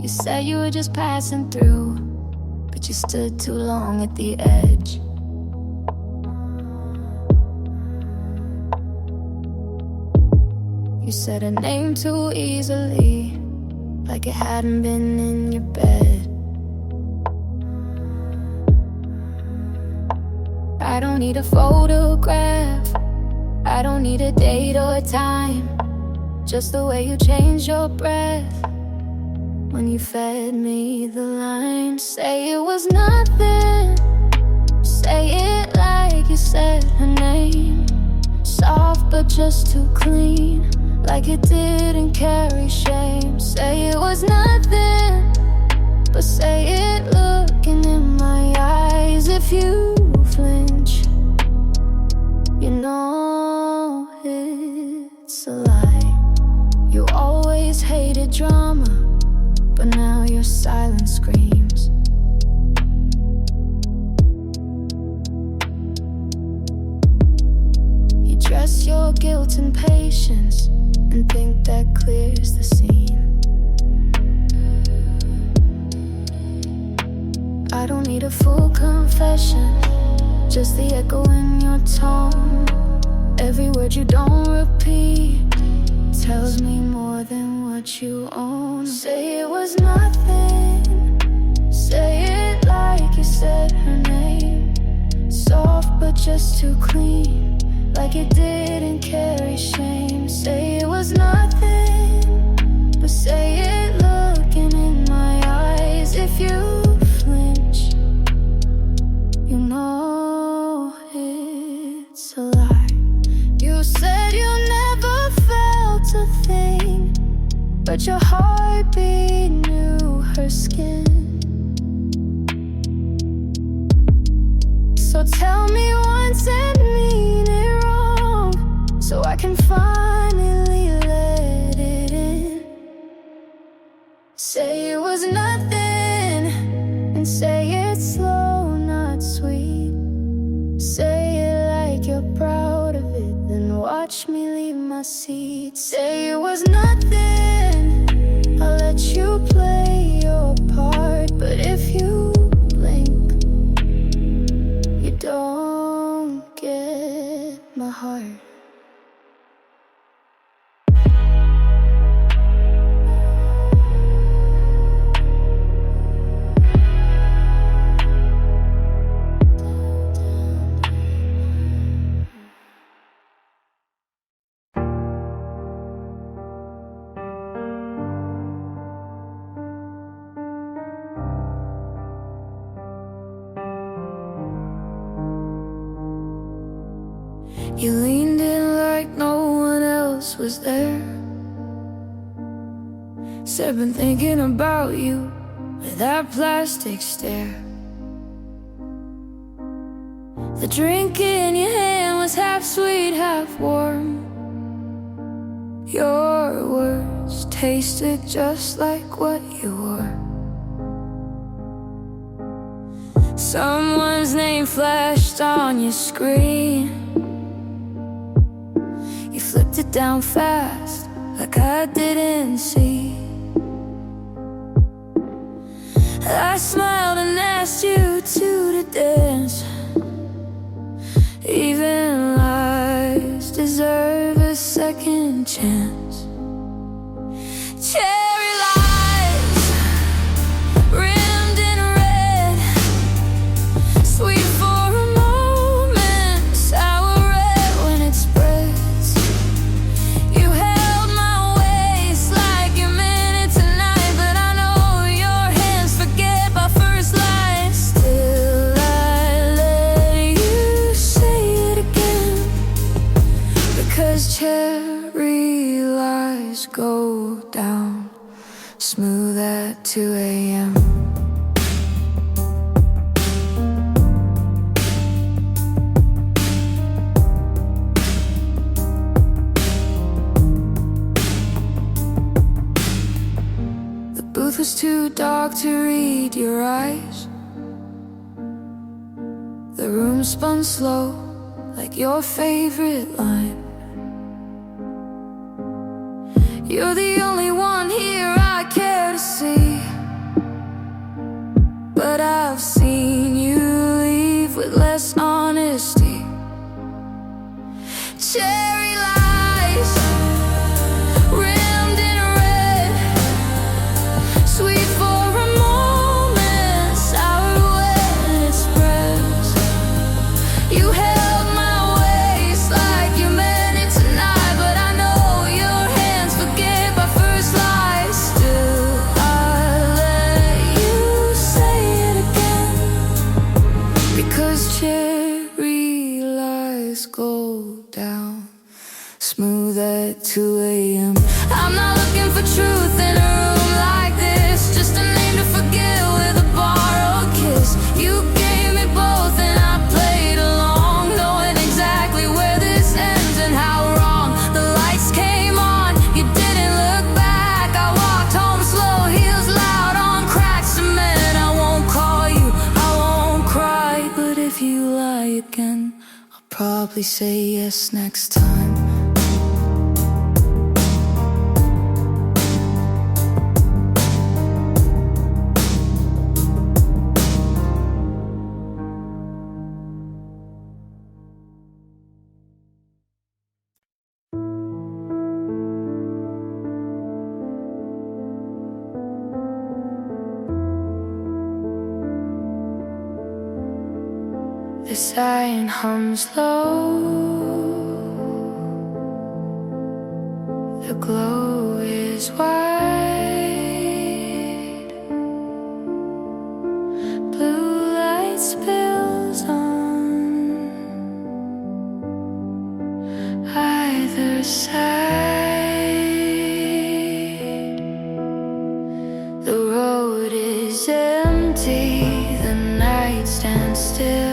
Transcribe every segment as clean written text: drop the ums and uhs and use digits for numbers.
You said you were just passing through, but you stood too long at the edge. You said a name too easily, like it hadn't been in your bed. I don't need a photograph, I don't need a date or a time, just the way you changed your breath when you fed me the line. Say it was nothing, say it like you said her name. Soft but just too clean, like it didn't carry shame. Say it was nothing, but say it looking in my eyes. If you flinch, you know it's a lie. You always hated drama, but now your silence screams. You dress your guilt and patience and think that clears the scene. I don't need a full confession, just the echo in your tone. Every word you don't repeat tells me more than what you own. Say it was nothing, say it like you said her name. Soft but just too clean, like it didn't carry shame. Say it was nothing, but say it looking in my eyes. If you flinch, you know it's a lie. You said you never felt a thing, but your heartbeat knew her skin. So tell me once and mean it wrong, so I can finally let it in. Say it was nothing, and say it slow, not sweet. Say it like you're proud of it, then watch me leave my seat. Say it was nothing, I'll let you play your part. But if you blink, you don't get my heart. You leaned in like no one else was there. Said been thinking about you with that plastic stare. The drink in your hand was half sweet, half warm. Your words tasted just like what you wore. Someone's name flashed on your screen. You flipped it down fast, like I didn't see. I smiled and asked you to dance. Even lies deserve a second chance. Cherry lies, rimmed in red, sweet for a moment, sour red when it spreads. You held my waist like you meant it tonight, but I know your hands forget my first line. Still I let you say it again, because cherry lies go down smooth at 2 a.m. The booth was too dark to read your eyes. The room spun slow, like your favorite line. You're the only one here I care to see. 2 a.m. I'm not looking for truth in a room like this, just a name to forget with a borrowed kiss. You gave me both and I played along, knowing exactly where this ends and how wrong. The lights came on, you didn't look back. I walked home slow, heels loud on cracked cement. I won't call you, I won't cry, but if you lie again, I'll probably say yes next time. The siren hums low, the glow is wide, blue light spills on either side. The road is empty, the night stands still.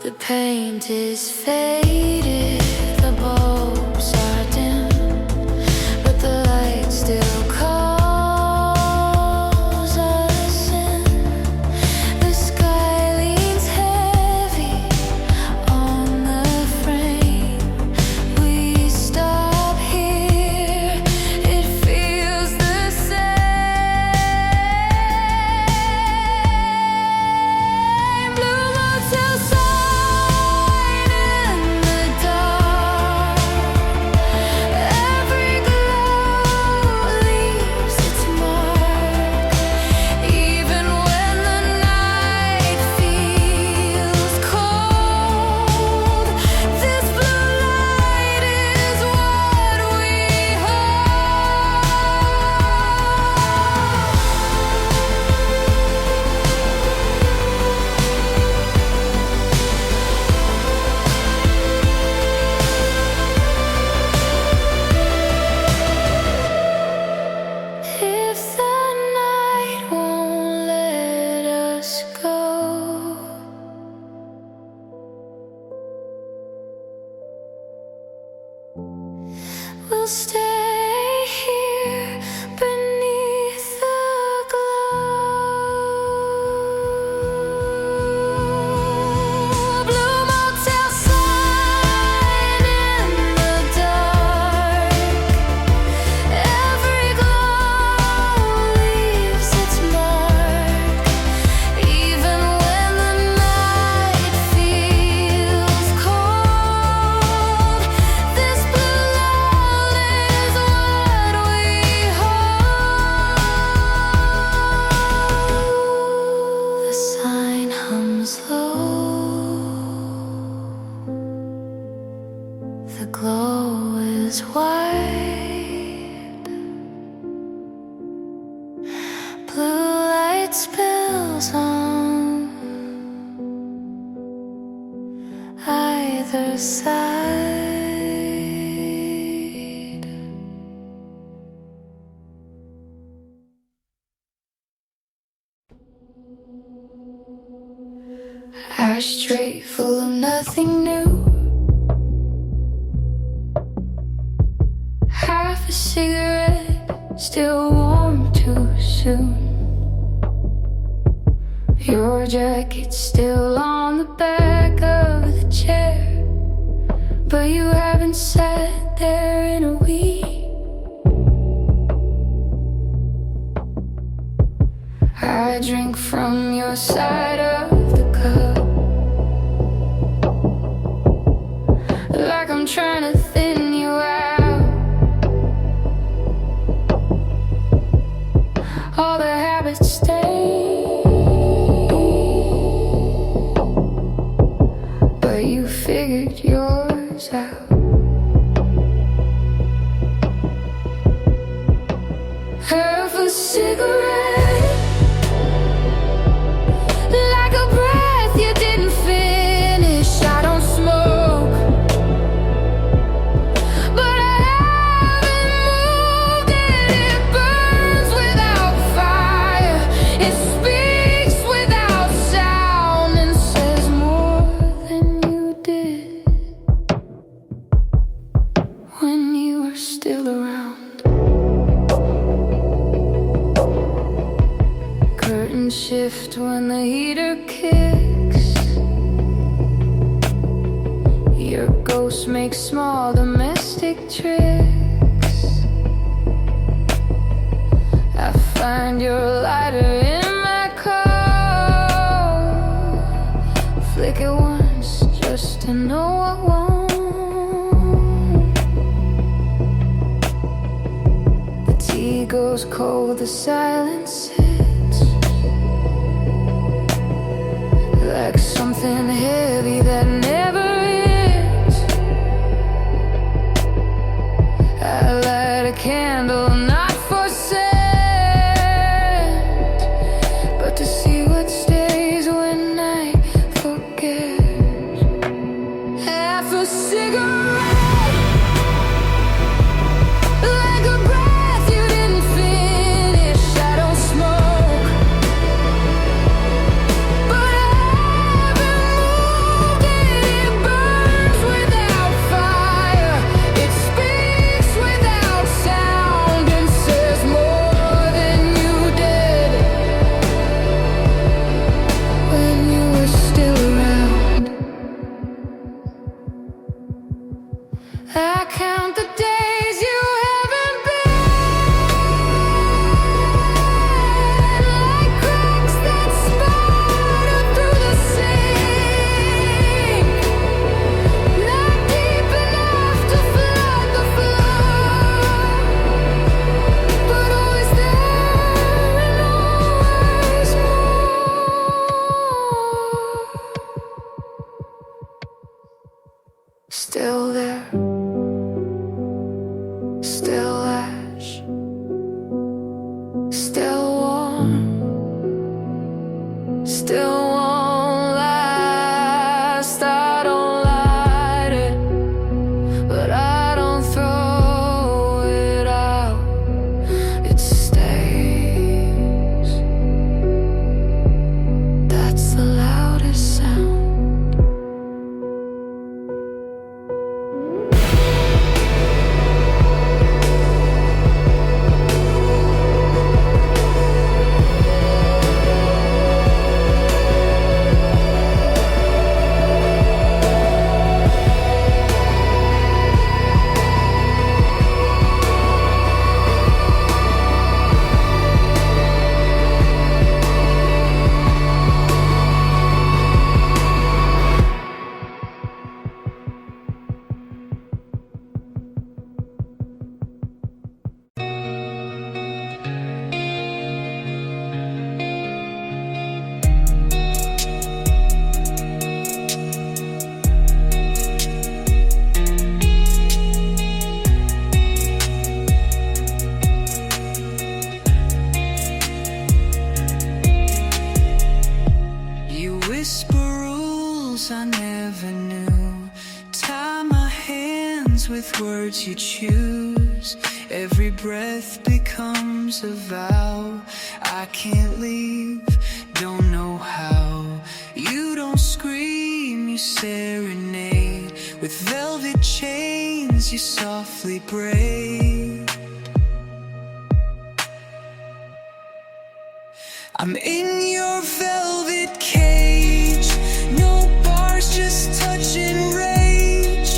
The paint is faded, the bulbs are dim, but the light still calls us in. The sky leans heavy on the frame. We stop here, it feels the same. Blue motel sign in the dark. Every glow leaves its mark. Even when the night feels cold, this blue light is what we if the night won't let us go, we'll stay here beneath the glow. Blue motel sign in the dark. Every glow leaves its mark. Even when the night feels cold, this blue light is what we hold. The sign hums low, the glow is wide, blue light spills on either side. Ashtray full of nothing new. Half a cigarette, still warm too soon. Your jacket's still on the back of the chair, but you haven't sat there in a week. I drink from your side of the cup, like I'm trying to thin you out. All the habits stay, but you figured yours out. Have a cigarette, like a breath you didn't finish. I don't smoke, but I haven't moved it. It burns without fire, it speaks without sound, and says more than you did when you were still around. Curtains shift when the heater kicks. Your ghost makes small domestic tricks. I find your lighter in my coat. Flick it once just to know I won't. The tea goes cold, the silence sits like something heavy that never ends. I light a candle not for scent, but to see what stays when I forget. Half a cigarette, like a breath you didn't finish. I don't smoke, but I haven't moved it. It burns without fire, it speaks without sound, and says more than you did when you were still around. I count the days you haven't been, like cracks that spider through the sink, not deep enough to flood the floor, but always there and always more. Still there, still ash, still warm, still won't last. I don't light it, but I don't throw it out. It stays. That's the loudest sound. You whisper rules I never knew. Tie my hands with words you choose. Every breath becomes a vow. I can't leave, don't know how. You don't scream, you serenade. With velvet chains you softly braid. I'm in your velvet cage. No bars, just touch and rage.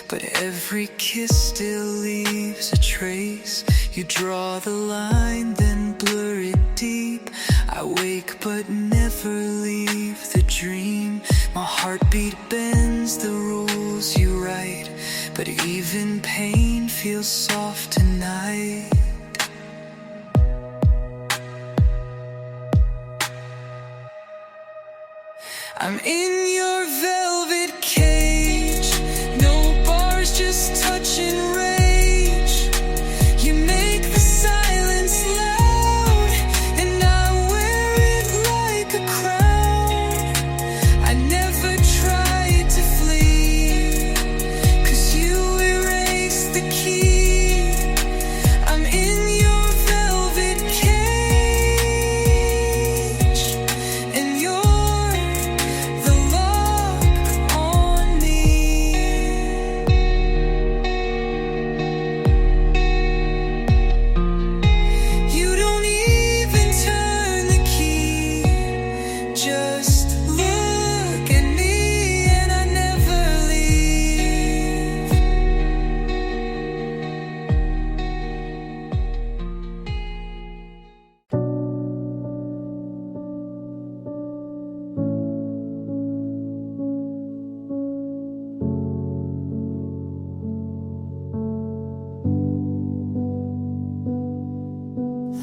but every kiss still leaves a trace. You draw the line, then blur it deep. I wake but never leave the dream. My heartbeat bends the rules you write, but even pain feels soft tonight. I'm in your velvet cage, no bars, just touch and rage. You make the silence loud, and I wear it like a crown. I never tried to flee, 'cause you erased the key. I'm in your velvet cage, and you're the lock on me. You don't even turn the key, just look at me, and I never leave.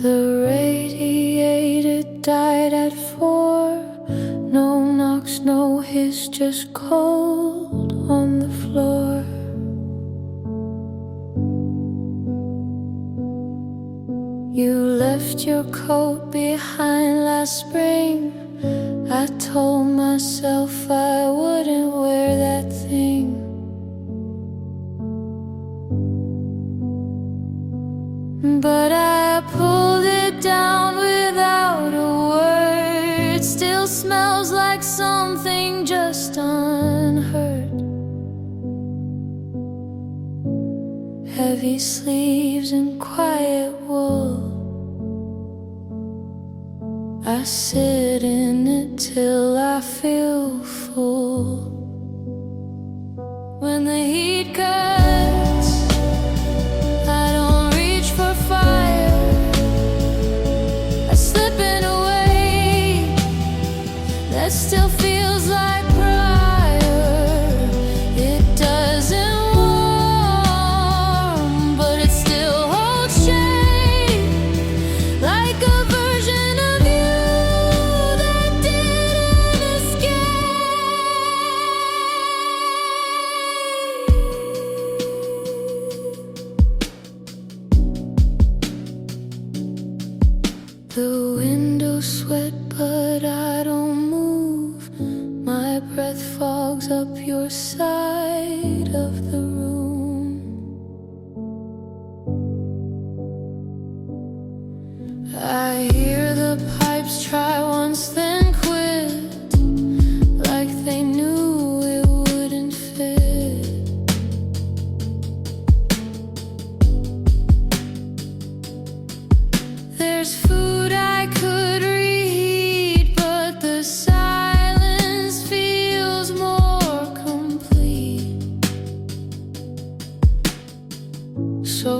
The radiator died at 4. No knocks, no hiss, just cold on the floor. You left your coat behind last spring. I told myself I wouldn't wear that thing. But I pulled it down without a word. Still smells like something just unheard. Heavy sleeves and quiet wool. I sit in it till I feel full. When the heat cuts, I don't reach for fire. I slip in a way that still feels like prior. It doesn't warm, but it still holds shade, like a version of you that didn't escape. The windows sweat, but I don't move. My breath fogs up your side of the room. I hear the pipes try once, then quit, like they knew it wouldn't fit. There's food I could reheat, but the silence feels more complete. So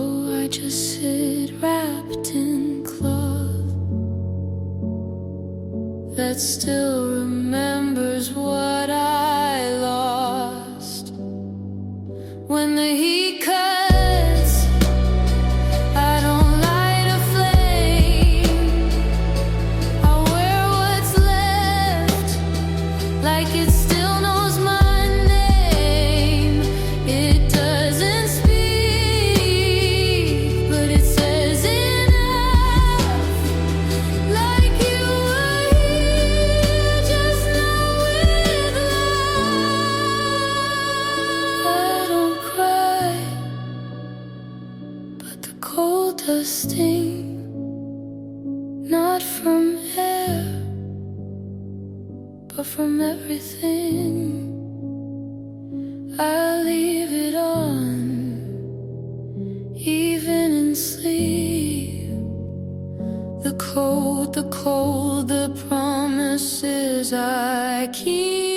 I just sit wrapped in cloth that still remembers what I lost. When the heat cuts, I don't light a flame. I wear what's left, like it still knows my name. It doesn't speak, but it says enough, like you were here just now with love. I don't cry, but the cold does sting. Not from air, but from everything. I leave it on, even in sleep. The cold, the promises I keep.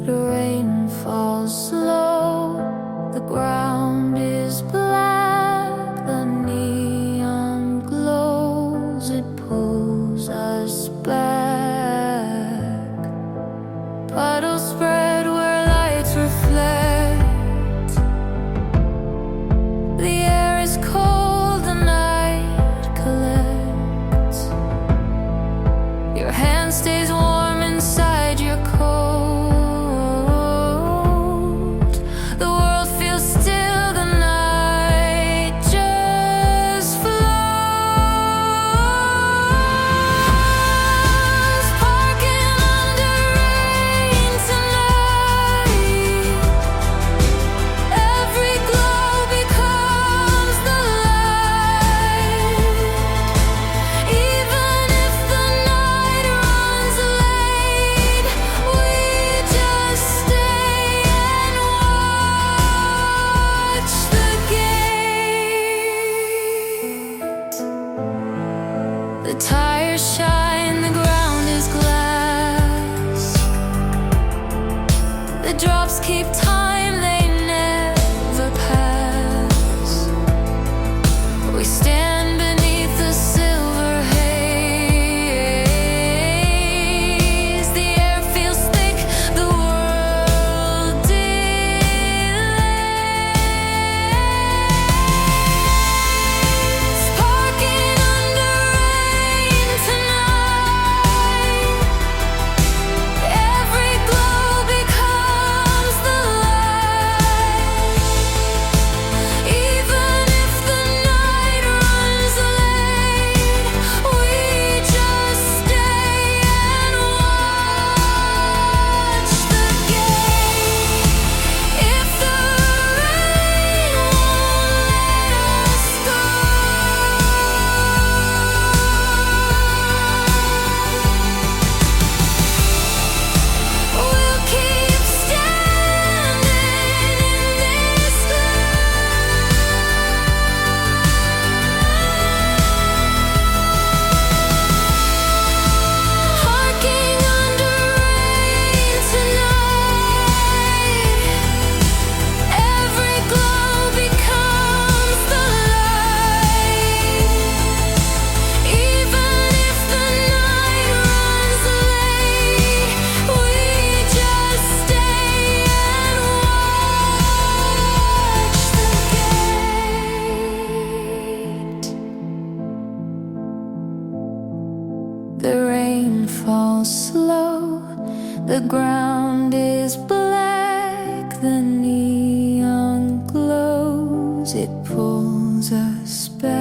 The rain falls slow, the ground is black, the neon glows, it pulls us back. Puddles spread where lights reflect. The air is cold, the night collects. Your hand stays warm inside your coat. The world feels still, the night just flows. Parking under rain tonight. Every glow becomes the light. Even if the night runs late, we just stay and watch the gate. The tires shine, the ground is glass. The drops keep time, they never pass. We stand beneath the silver haze. The air feels thick, the world delays. Parking under rain tonight. Every glow becomes the light. Even if the night runs late, we just stay and watch the gate. If the rain won't let us go, we'll keep standing in this Parking under rain tonight. Every glow becomes the light. Even if the night runs late, we just stay and watch the gate. The rain falls slow, the ground is black, the neon glows, it pulls us back.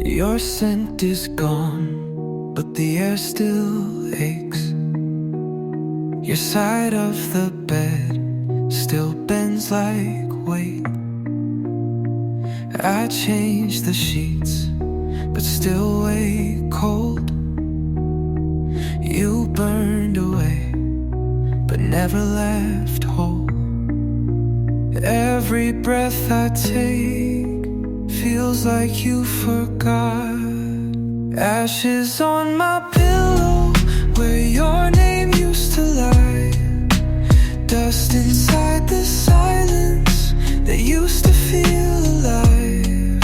Your scent is gone, but the air still aches. Your side of the bed still bends like weight. I changed the sheets, but still wake cold. You burned away, but never left whole. Every breath I take feels like you forgot. Ashes on my pillow, where your name used to lie. Dust inside the silence that used to feel alive.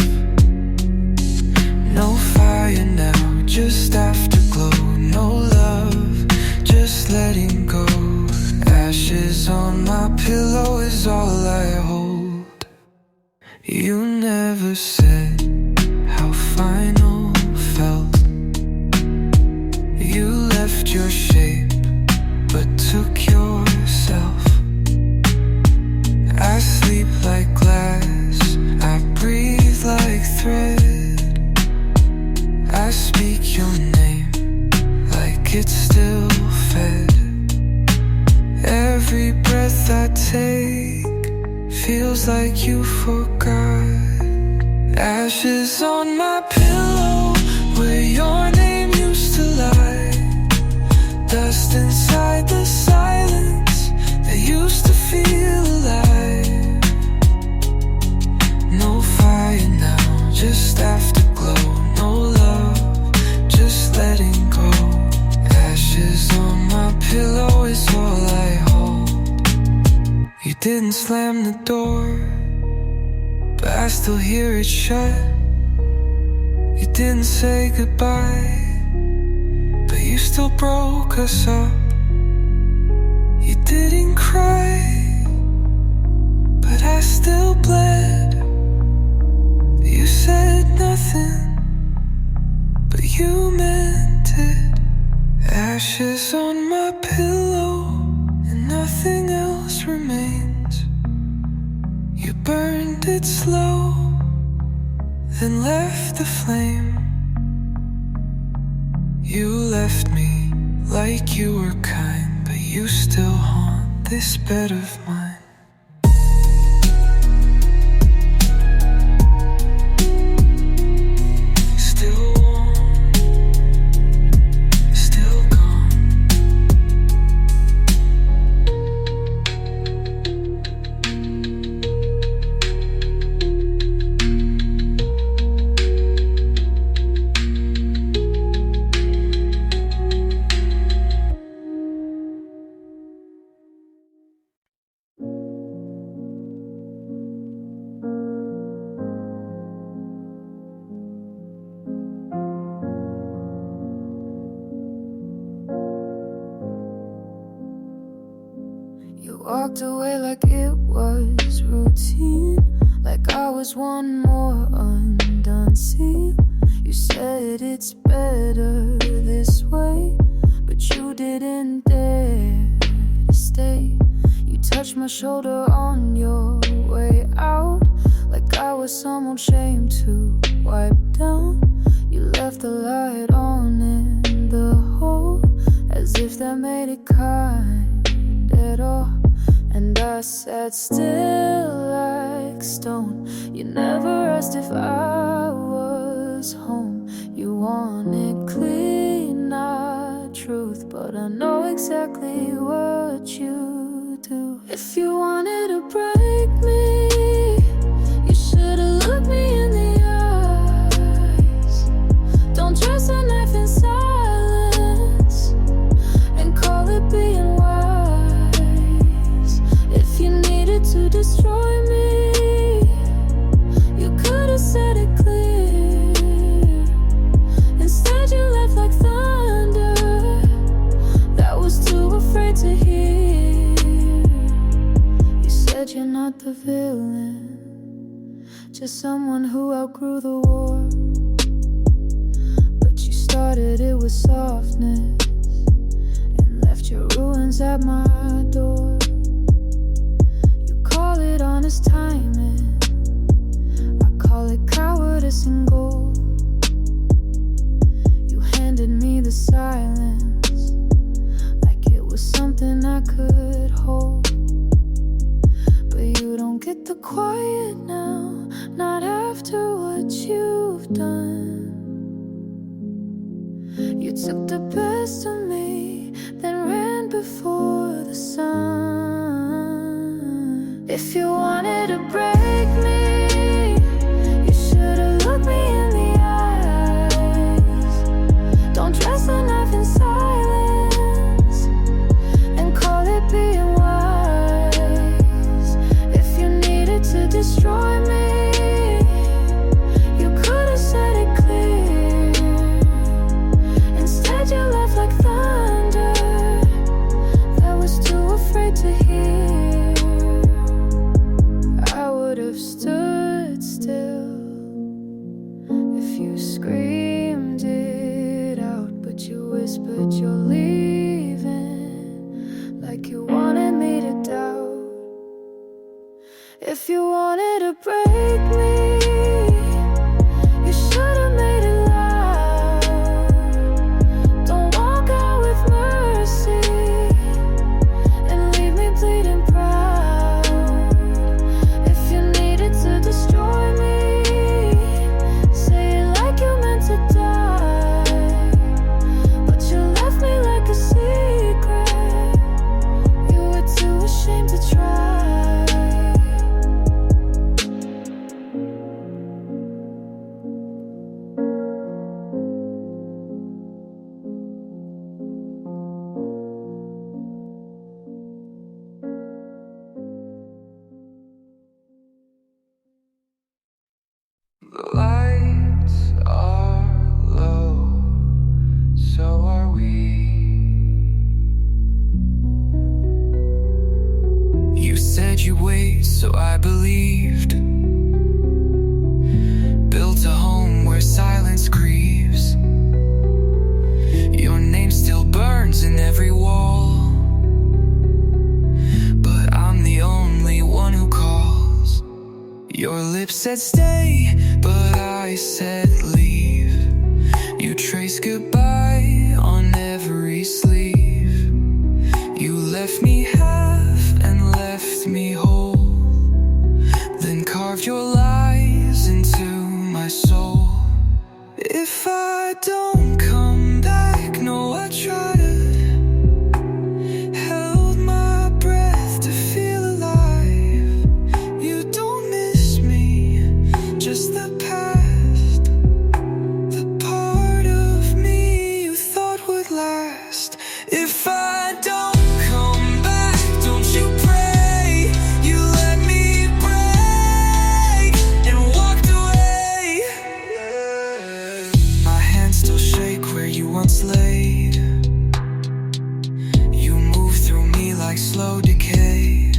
No fire now, just afterglow. No love, just letting go. Ashes on my pillow is all I hold. You never said how final felt. You left your shape, but took yourself. I sleep like glass, I breathe like thread. I speak your name like it's still fed. Every breath I take feels like you forgot. Ashes on my pillow, where your name used to lie. Dust didn't slam the door, but I still hear it shut. You didn't say goodbye, but you still broke us up. You didn't cry, but I still bled. You said nothing, but you meant it. Ashes on my pillow, and nothing else remains. You burned it slow, then left the flame. You left me like you were kind, but you still haunt this bed of mine. Walked away like it was routine, like I was one more undone scene. You said it's better this way, but you didn't dare to stay. You touched my shoulder on your way out, like I was some old shame to wipe down. You left the light on in the hole, as if that made it kind at all. And I sat still like stone. You never asked if I was home. You wanted clean, not truth, but I know exactly what you do. If you wanted to break me, you should've looked me in the eyes. Don't dress a knife in silence and call it being wise. If you needed to destroy me, you could've said it clear. Instead you left like thunder that was too afraid to hear. You said you're not the villain, just someone who outgrew the war. But you started it with softness and left your ruins at my door. Call it honest timing, I call it cowardice and gold. You handed me the silence like it was something I could hold. But you don't get the quiet now, not after what you've done. You took the best of me, then ran before the sun. If you wanted to break me, you should've looked me in the eyes. Don't dress a knife in silence and call it being wise. If you needed to destroy me, you could've said it clear. Instead you left like thunder that was too afraid to hear. Have stood still if you screamed it out, but you whispered you're leaving like you wanted me to doubt. If you wanted to break me, you should've made it loud. Don't walk out with mercy and leave me bleeding proud. To destroy me, say it like you meant to die, but you left me like so I believed. Built a home where silence grieves. Your name still burns in every wall, but I'm the only one who calls. Your lips said stay, but I said leave. You trace goodbye on every sleeve. You left me half and left me whole, then carved your lies into my soul. If I don't come back, no, I tried it. Held my breath to feel alive. You don't miss me, just the past, the part of me you thought would last. If I don't come back, don't you pray. You let me break and walked away. My hands still shake where you once laid. You move through me like slow decay.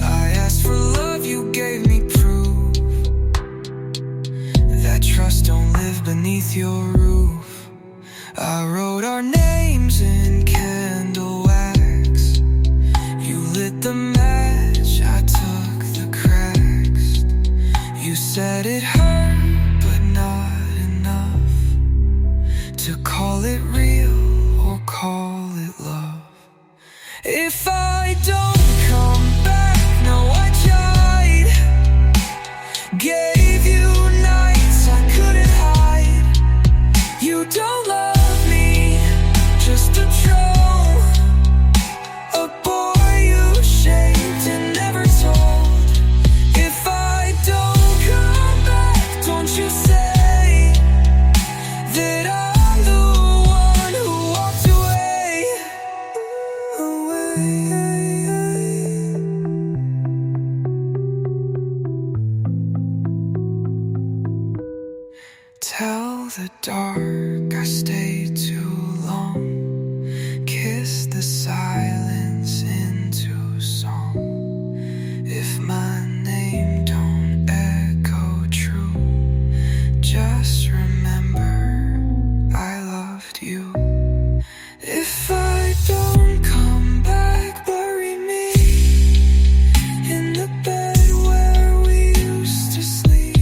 I asked for love, you gave me proof that trust don't live beneath your roof. I wrote our names in candle wax. You lit the match, I took the cracks. You said it hurt, but not enough to call it real or call it love. If I don't come back, no, I tried. Gave you nights I couldn't hide. You don't love me, just a troll, a boy you shaped and never told. If I don't come back, don't you say that I'm the one who walked away. Tell the dark I stayed too long. Kiss the silence into song. If my name don't echo true, just remember I loved you. If I don't come back, bury me in the bed where we used to sleep.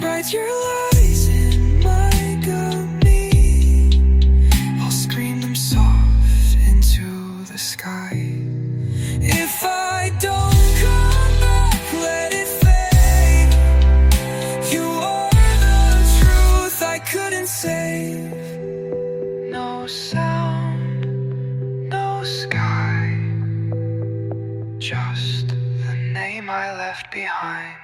Write your lies in my gummy. I'll scream them soft into the sky. If I don't come back, let it fade. You are the truth I couldn't save. No sound, no sky, just the name I left behind.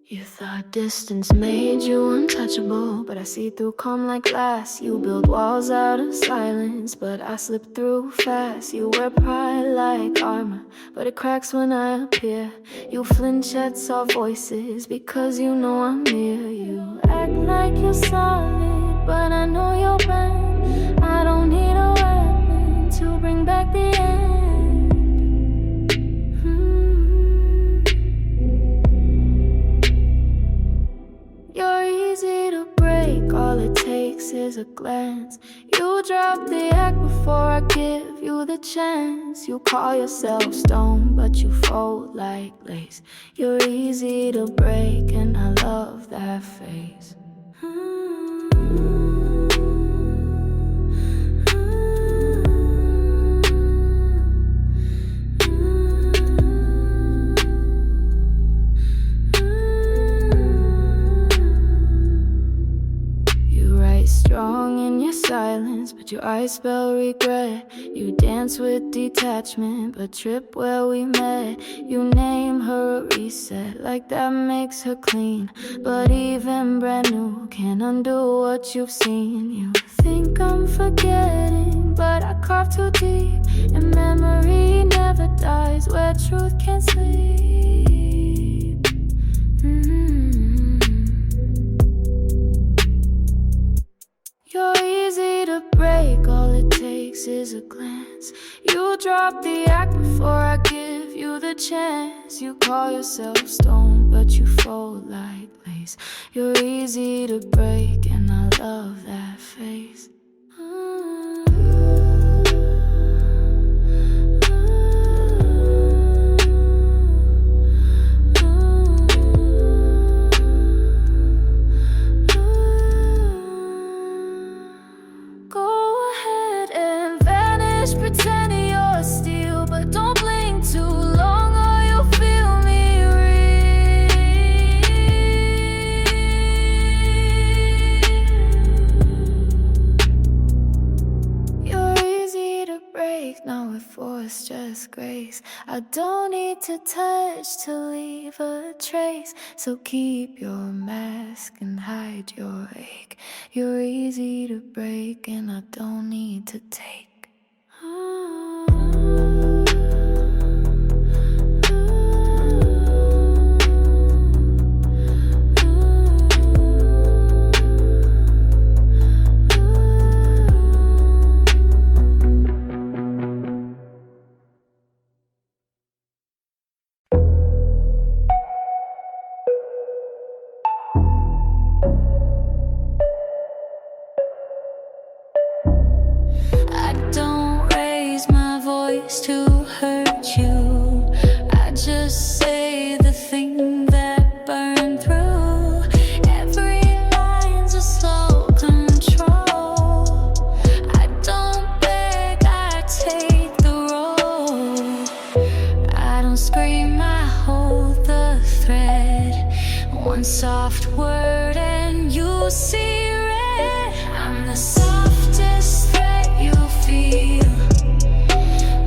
You thought distance made you untouchable, but I see through calm like glass. You build walls out of silence, but I slip through fast. You wear pride like armor, but it cracks when I appear. You flinch at soft voices because you know I'm near. You act like you're solid, but I know you're bent. I don't need a weapon to bring back the end. You're easy to break, all it takes is a glance. You drop the act before I give you the chance. You call yourself stone, but you fold like lace. You're easy to break, and I love that face. Strong in your silence, but your eyes spell regret. You dance with detachment, but trip where we met. You name her a reset, like that makes her clean. But even brand new can't undo what you've seen. You think I'm forgetting, but I carve too deep, and memory never dies where truth can't sleep. the chance. You call yourself stone, but you fold like lace. You're easy to break, and I love that face. Go ahead and vanish, pretending you're steel, but don't blink too long or you'll feel me real. You're easy to break, not with force, just grace. I don't need to touch to leave a trace, so keep your mask and hide your ache. You're easy to break, and I don't need to take. I don't raise my voice to hurt you. I just say the thing that burned through. Every line's a slow control. I don't beg, I take the role. I don't scream, I hold the thread. One soft word and you see red. I'm the softest threat you'll feel.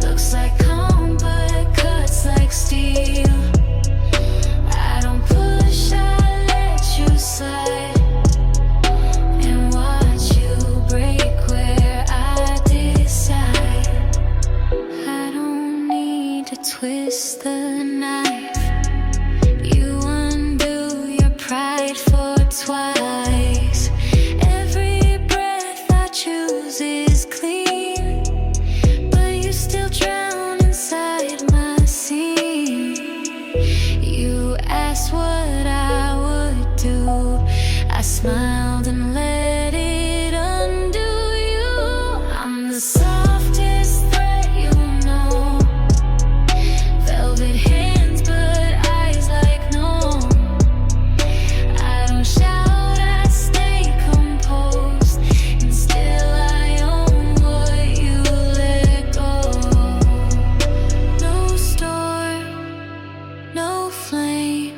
Looks like calm but cuts like steel. I don't push, I let you slide and watch you break where I decide. I don't need to twist the knife. You undo your pride for twice. Every breath I choose is clean, but you still drown inside my scene. You asked what I would do. I smiled and let it undo you. I'm the softest threat you know. Velvet hands but eyes like no. I don't shout, I stay composed, and still I own what you let go. No storm, no flame,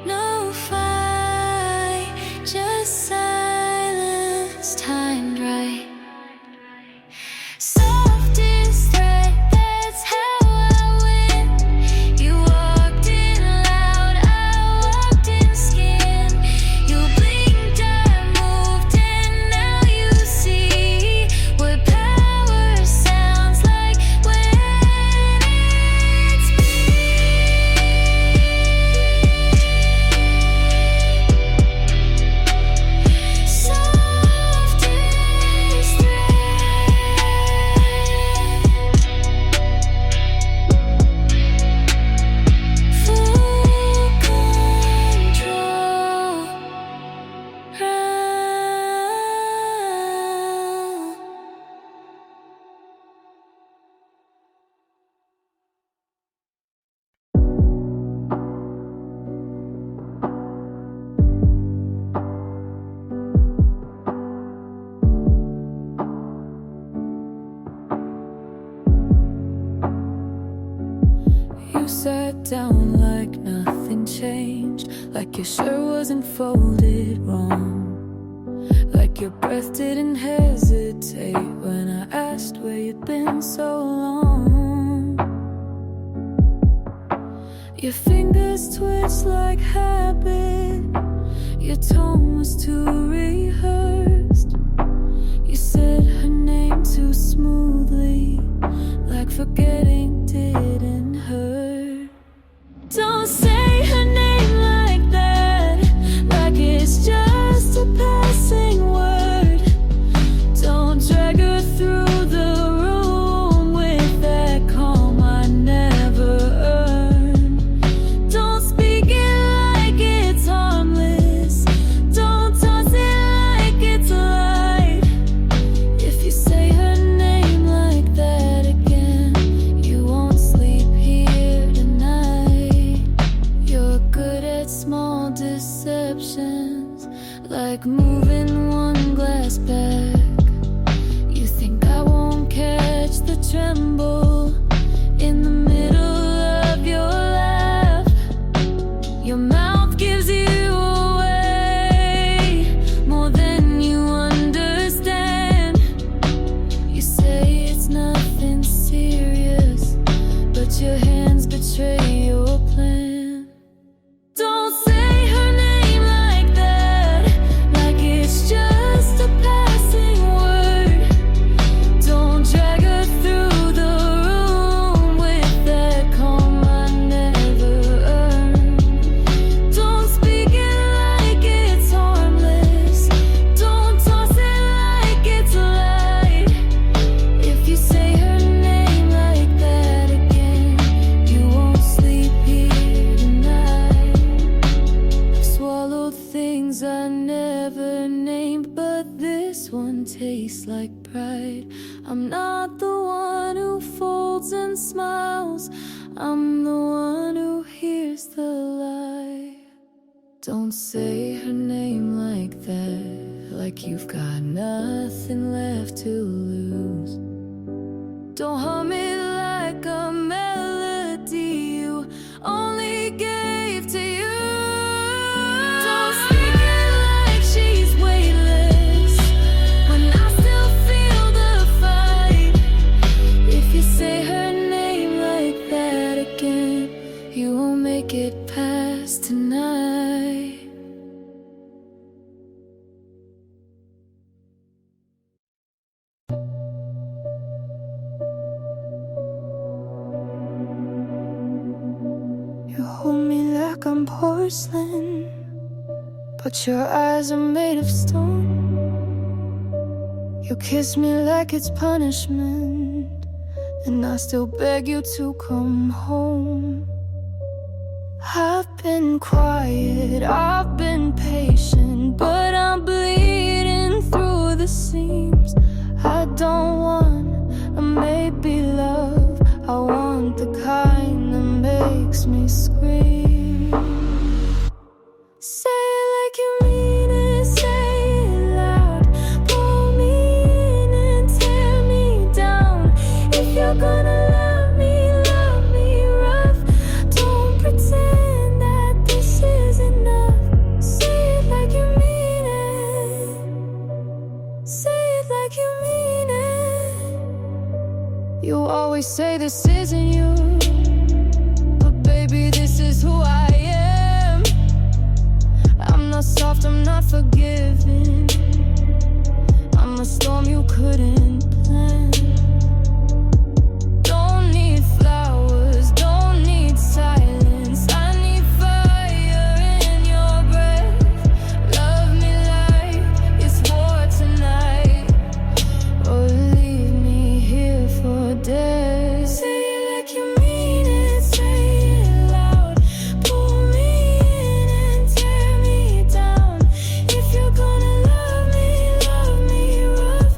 no fight, just silence timed right. Softest threat, that's how I win. You walked in loud, I walked in skin. You blinked, I moved, and now you see what power sounds like when it's me. Softest threat. Full control. Round. You sat down like nothing changed, like your shirt wasn't folded wrong, like your breath didn't hesitate when I asked where you'd been so long. Your fingers twitched like habit, your tone was too rehearsed. You said her name too smoothly, like forgetting didn't hurt. Don't say her name like that, like it's just a passing word. Don't drag her through the room with that calm I never earned. moving one glass back. You think I won't catch the tremble in the middle of your laugh? Your mouth gives you away more than you understand. You say it's nothing serious, but your hands betray your plan. Don't say her name like that, like it's just a passing word. Don't drag her through the room with that calm I never earned. Don't speak it like it's harmless. Don't toss it like it's light. If you say her name like that again, you won't sleep here tonight. I've swallowed things I never named, but this one tastes like pride. I'm not the one who folds and smiles, I'm the one who hears the lie. Don't say her name like that, like you've got nothing left to lose. Don't hum it like a melody you only gave to you. Don't speak it like she's weightless when I still feel the fight. If you say her name like that again, you won't make it past tonight. You hold me like I'm porcelain, but your eyes are made of stone. You kiss me like it's punishment, and I still beg you to come home. I've been quiet, I've been patient, but I'm bleeding through the seams. I don't want a maybe love, I want the kind that makes me scream. Say it like you mean it, say it loud. Pull me in and tear me down. If you're gonna love me rough. Don't pretend that this is enough. Say it like you mean it. Say it like you mean it. You always say this isn't you, but baby, this is who I am. I'm not soft, I'm not forgiving. I'm a storm you couldn't plan. Don't need flowers, don't need silence. I need fire in your breath. Love me like it's war tonight, or leave me here for dead. Say it like you mean it, say it loud. Pull me in and tear me down. If you're gonna love me rough.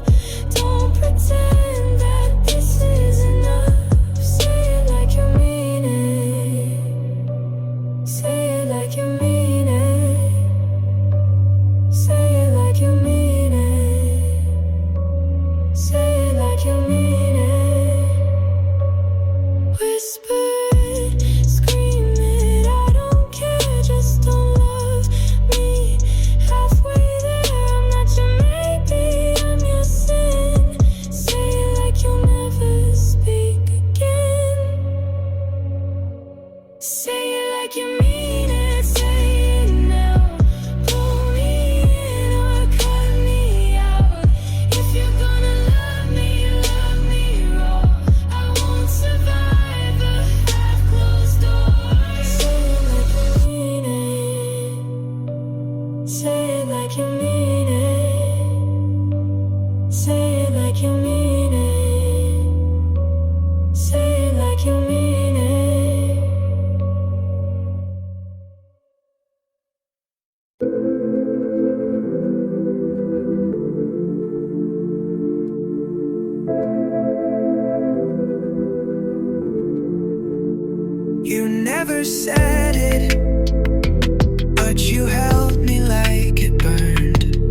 Don't pretend that this is enough. Say it like you mean it. Say it like you mean it. Say it like you mean it. Say it like you mean it. Whisper it, scream it, I don't care, just don't love me. Halfway there, I'm not your maybe, I'm your sin. Say it like you'll never speak again. Say it like you mean it, say it now. Pull me in or cut me out. If you're gonna love me raw. I won't survive a half-closed door. Say it like you mean it. Say it like you mean it. Say it like you mean it. Say it like you mean it. You never said it, but you held me like it burned.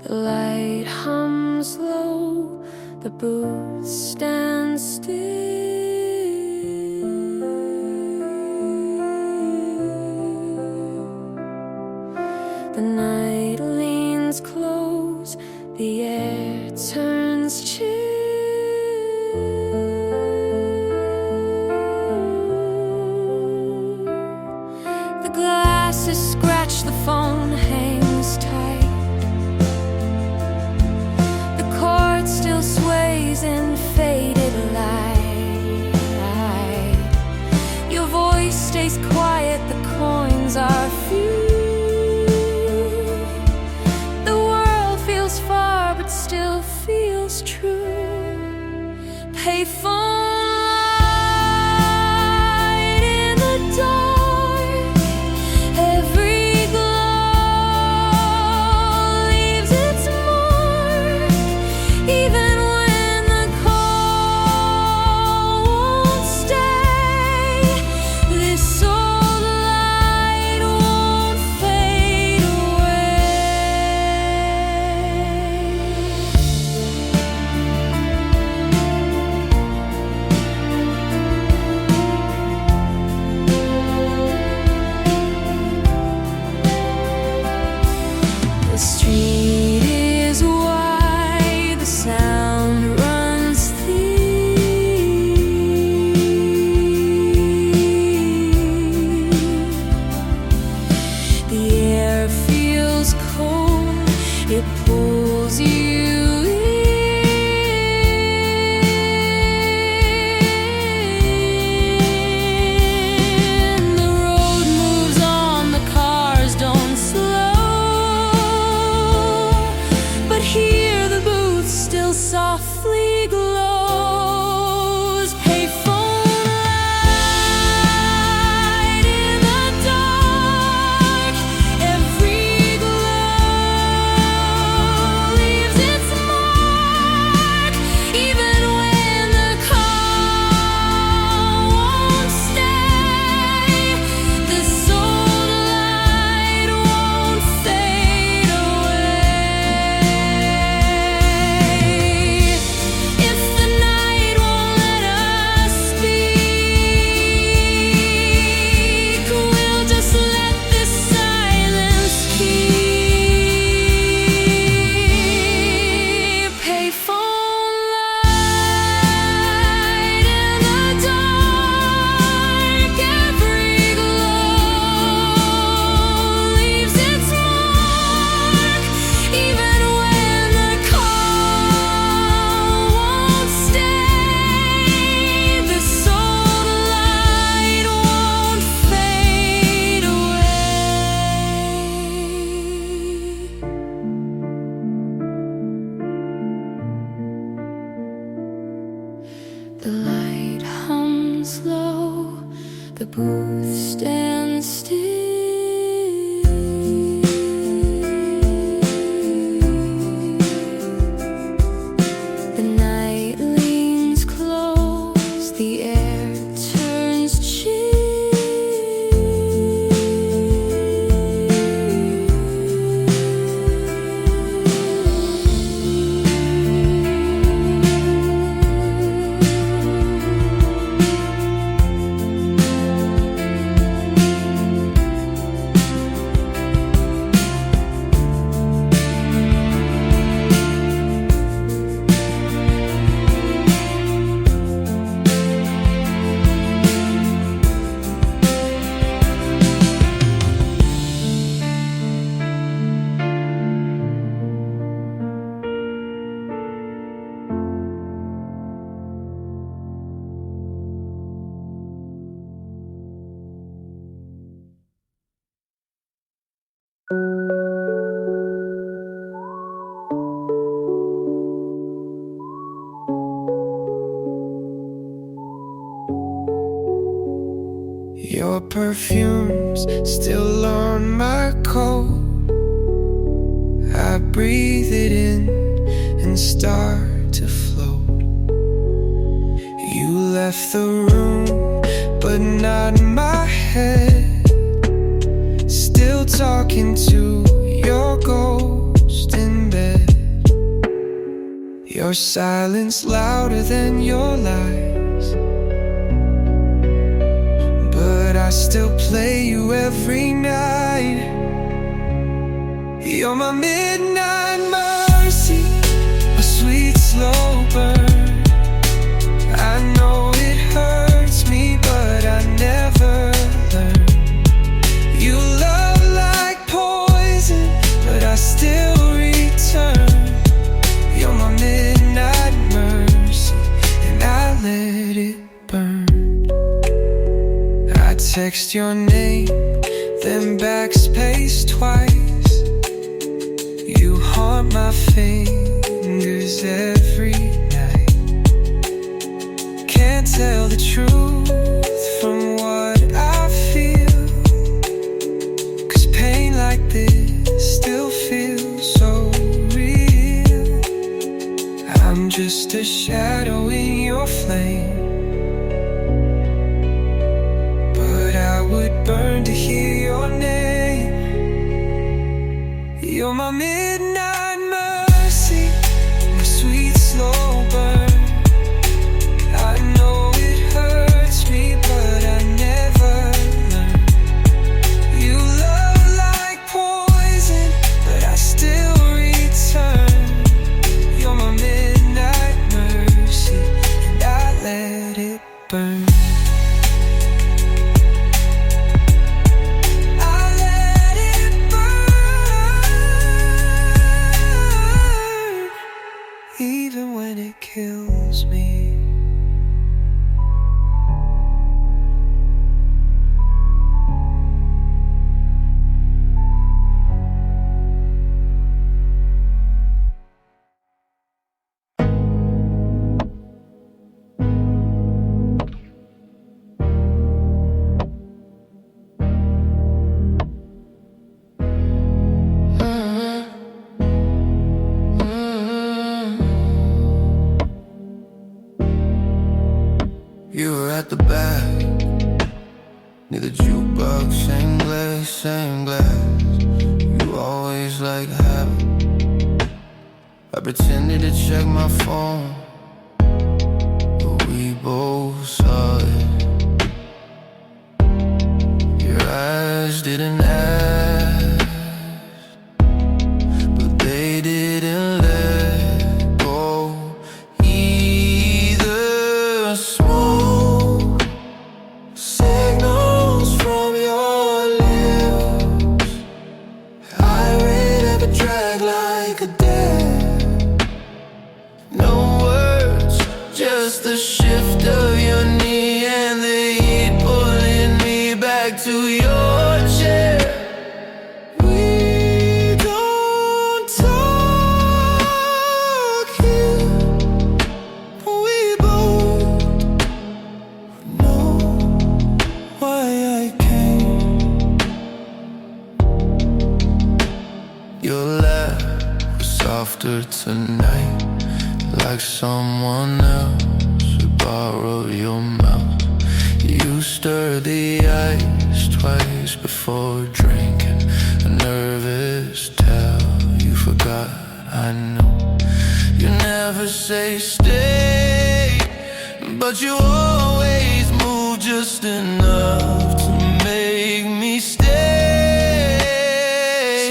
The light hums low, the booth stands still. The night leans close, the air turns chill. The glasses scratch, the phone hangs tight. The chord still sways in faded light. Your voice stays quiet, the coins are few. Still feels true. Payphone light in the dark, every glow leaves its mark. Even when the call won't stay, this old light won't fade away. The street is wide, the sound runs thin. The air feels cold, it pulls you in. The road moves on, the cars don't slow, but here the booth still softly glows. Payphone light in the dark, every glow leaves its mark. Even when the call won't stay, this old light won't fade away. If the night won't let us speak, we'll just let this silence keep. Payphone light in the dark, every glow leaves its mark. Even when the call won't stay, this old light won't fade away. The light hums low, the booth stands still. The night leans close, the air turns Your perfume's still on my coat. I breathe it in and start to float. You left the room, but not my head. Still talking to your ghost in bed. Your silence louder than your lies, but I still play you every night. You're my midnight mercy, a sweet slow burn. I know it hurts me, but I never learn. You love like poison, but I still return. You're my midnight mercy, and I let it burn. I text your name, then backspace twice. You haunt my fingers every night. Can't tell the truth from what I feel, 'cause pain like this still feels so real. I'm just a shadow in your flame, but I would burn to hear your name. You're my midnight mercy, my sweet slow burn. I know it hurts me, but I never learn. You love like poison, but I still return. You're my midnight mercy, and I let it burn. Even when it kills me. You were at the back, near the jukebox, same glass. You always like habit. I pretended to check my phone, but we both saw it. Your eyes didn't ask, but they didn't let go either. Smoke signals from your lips, irate I could drag like a dead. No words, just the shift of your knee and the heat pulling me back to your chair. We don't talk here, we both know why I came. Your laugh was softer tonight, like someone else would borrow your mouth. You stirred the ice twice before drinking, a nervous towel. You forgot, I know. You never say stay, but you always move just enough to make me stay.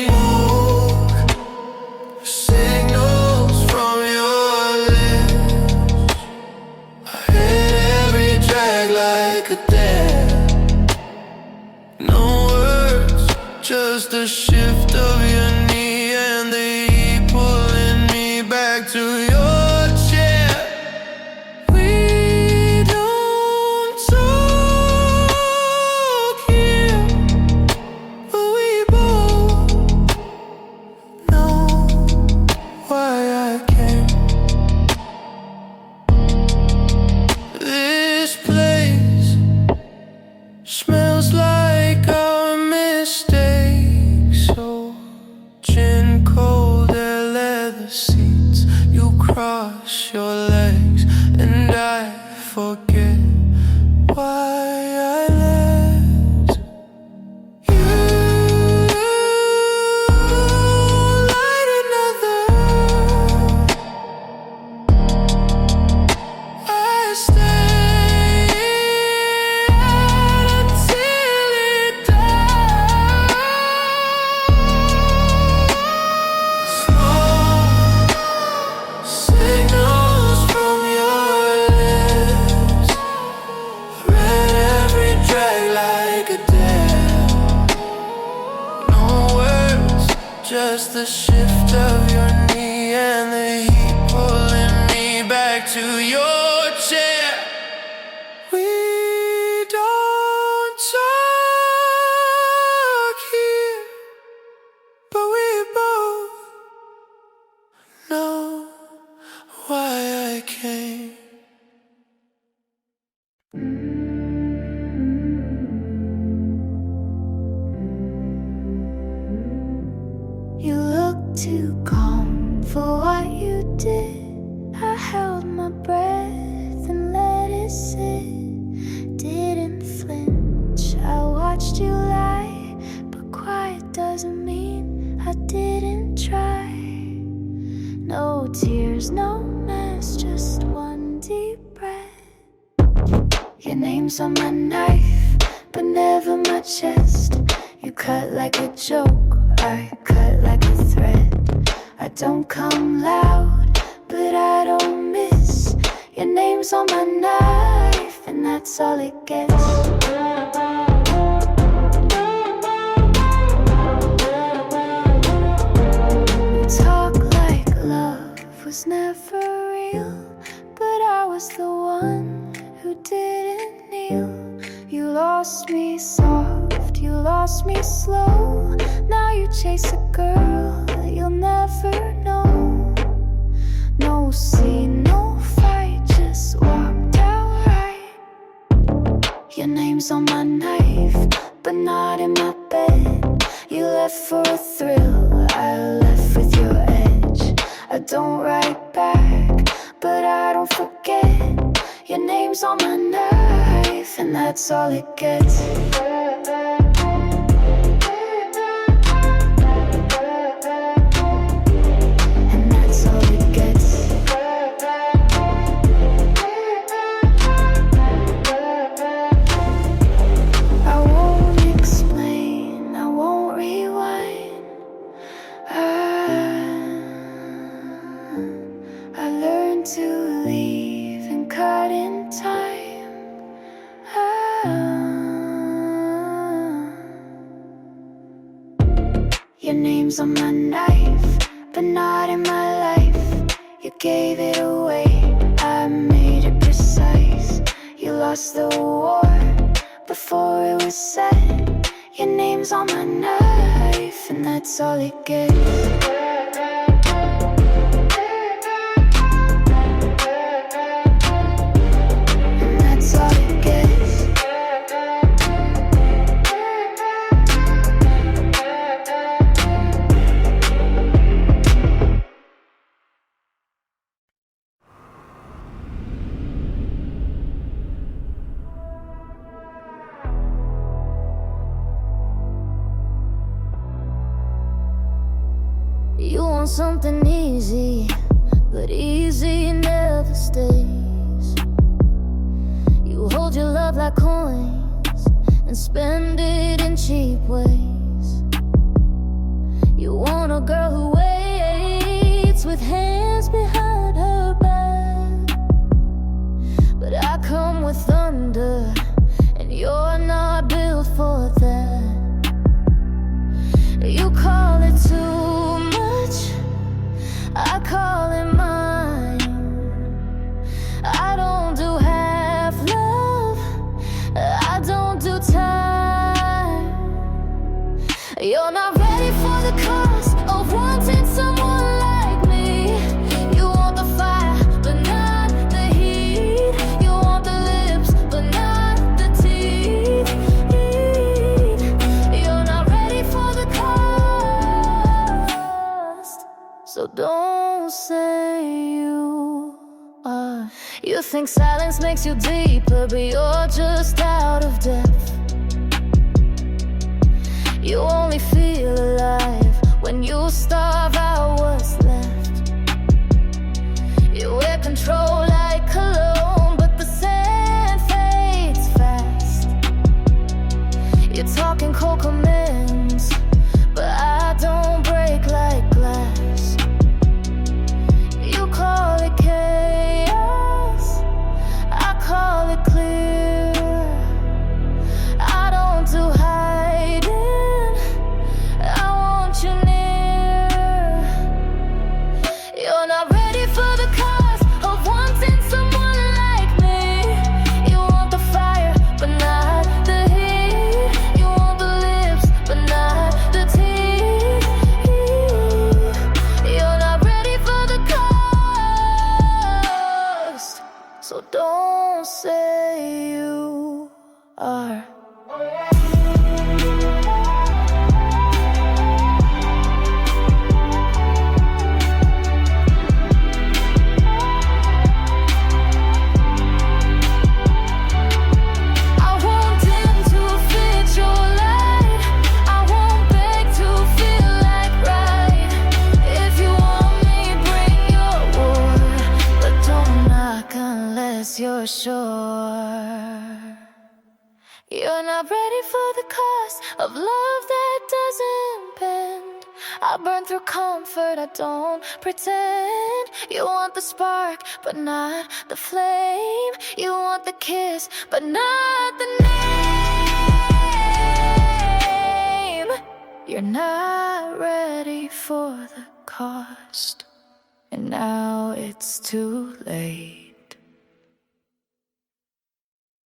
Smoke signals from your lips, I hit every drag like a dead. No words, just a shift of your knee and the heat pulling me back to your chair. We don't talk here, but we both know why I came. This place smells like our mistakes. just the shift of your knee and the heat pulling me back to your chair. We don't talk here, but we both know why I came. You look too calm for what you did. I held my breath and let it sit. Didn't flinch, I watched you lie. But quiet doesn't mean I didn't try. No tears, no mess, just one deep breath. Your name's on my knife, but never my chest. You cut like a joke, I cut like a thread. I don't come loud, but I don't miss. Your name's on my knife, and that's all it gets. We talk like love was never real, but I was the one who didn't kneel. You lost me soft, you lost me slow. Now you chase a girl you'll never know. No scene, no fight, just walked out right. Your name's on my knife, but not in my bed. You left for a thrill, I left with your edge. I don't write back, but I don't forget. Your name's on my knife, and that's all it gets. Your name's on my knife, but not in my life. You gave it away, I made it precise. You lost the war before it was said. Your name's on my knife, and that's all it gets. You want something easy, but easy never stays. You hold your love like coins and spend it in cheap ways. You want a girl who waits with hands behind her back, but I come with thunder, and you're not built for that. You call it too much, I call it mine. I don't do half love, I don't do time. You're not ready for the cost of wanting someone like me. You want the fire, but not the heat. You want the lips, but not the teeth. You're not ready for the cost, so don't say you are. You think silence makes you deeper, but you're just out of depth. You only feel alive when you starve out what's left. You wear control like cologne, but the sand fades fast. You're talking cold commands, but I don't break like glass. You call it chaos, I call it clear. I don't do hiding, I want you sure. You're not ready for the cost of love that doesn't bend. I burn through comfort, I don't pretend. You want the spark, but not the flame. You want the kiss, but not the name. You're not ready for the cost, and now it's too late.